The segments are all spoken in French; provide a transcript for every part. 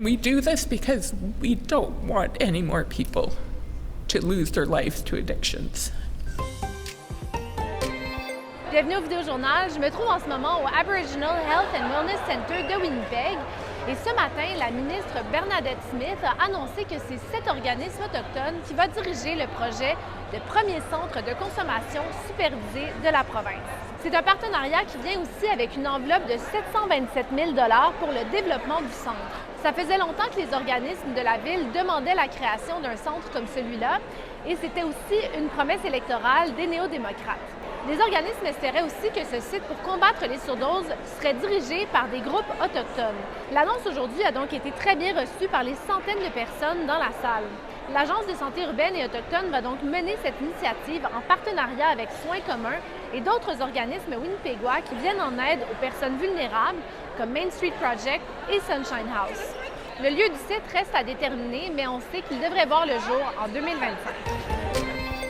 We do this because we don't want any more people to lose their lives to addictions. Bienvenue au Vidéojournal. Je me trouve en ce moment au Aboriginal Health and Wellness Center de Winnipeg. Et ce matin, la ministre Bernadette Smith a annoncé que c'est cet organisme autochtone qui va diriger le projet de premier centre de consommation supervisé de la province. C'est un partenariat qui vient aussi avec une enveloppe de 727 000 $ pour le développement du centre. Ça faisait longtemps que les organismes de la ville demandaient la création d'un centre comme celui-là et c'était aussi une promesse électorale des néo-démocrates. Les organismes espéraient aussi que ce site pour combattre les surdoses serait dirigé par des groupes autochtones. L'annonce aujourd'hui a donc été très bien reçue par les centaines de personnes dans la salle. L'Agence de santé urbaine et autochtone va donc mener cette initiative en partenariat avec Soins communs et d'autres organismes winnipégois qui viennent en aide aux personnes vulnérables comme Main Street Project et Sunshine House. Le lieu du site reste à déterminer, mais on sait qu'il devrait voir le jour en 2025.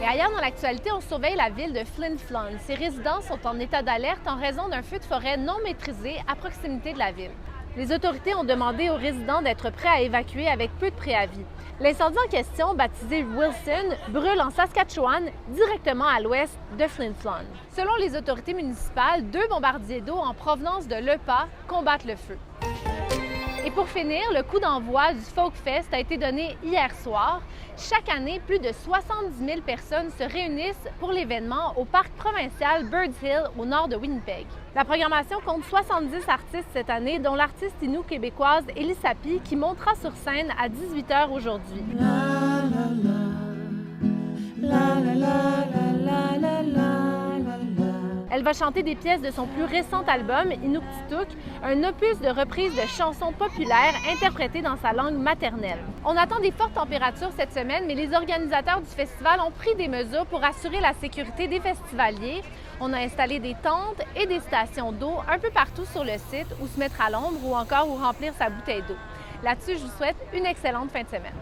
Et ailleurs dans l'actualité, on surveille la ville de Flin Flon. Ses résidents sont en état d'alerte en raison d'un feu de forêt non maîtrisé à proximité de la ville. Les autorités ont demandé aux résidents d'être prêts à évacuer avec peu de préavis. L'incendie en question, baptisé Wilson, brûle en Saskatchewan, directement à l'ouest de Flin Flon. Selon les autorités municipales, 2 bombardiers d'eau en provenance de l'EPA combattent le feu. Et pour finir, le coup d'envoi du Folk Fest a été donné hier soir. Chaque année, plus de 70 000 personnes se réunissent pour l'événement au parc provincial Birds Hill au nord de Winnipeg. La programmation compte 70 artistes cette année, dont l'artiste inou québécoise Elie Sapi qui montera sur scène à 18h aujourd'hui. Elle va chanter des pièces de son plus récent album, Inuktitut, un opus de reprise de chansons populaires interprétées dans sa langue maternelle. On attend des fortes températures cette semaine, mais les organisateurs du festival ont pris des mesures pour assurer la sécurité des festivaliers. On a installé des tentes et des stations d'eau un peu partout sur le site où se mettre à l'ombre ou encore où remplir sa bouteille d'eau. Là-dessus, je vous souhaite une excellente fin de semaine.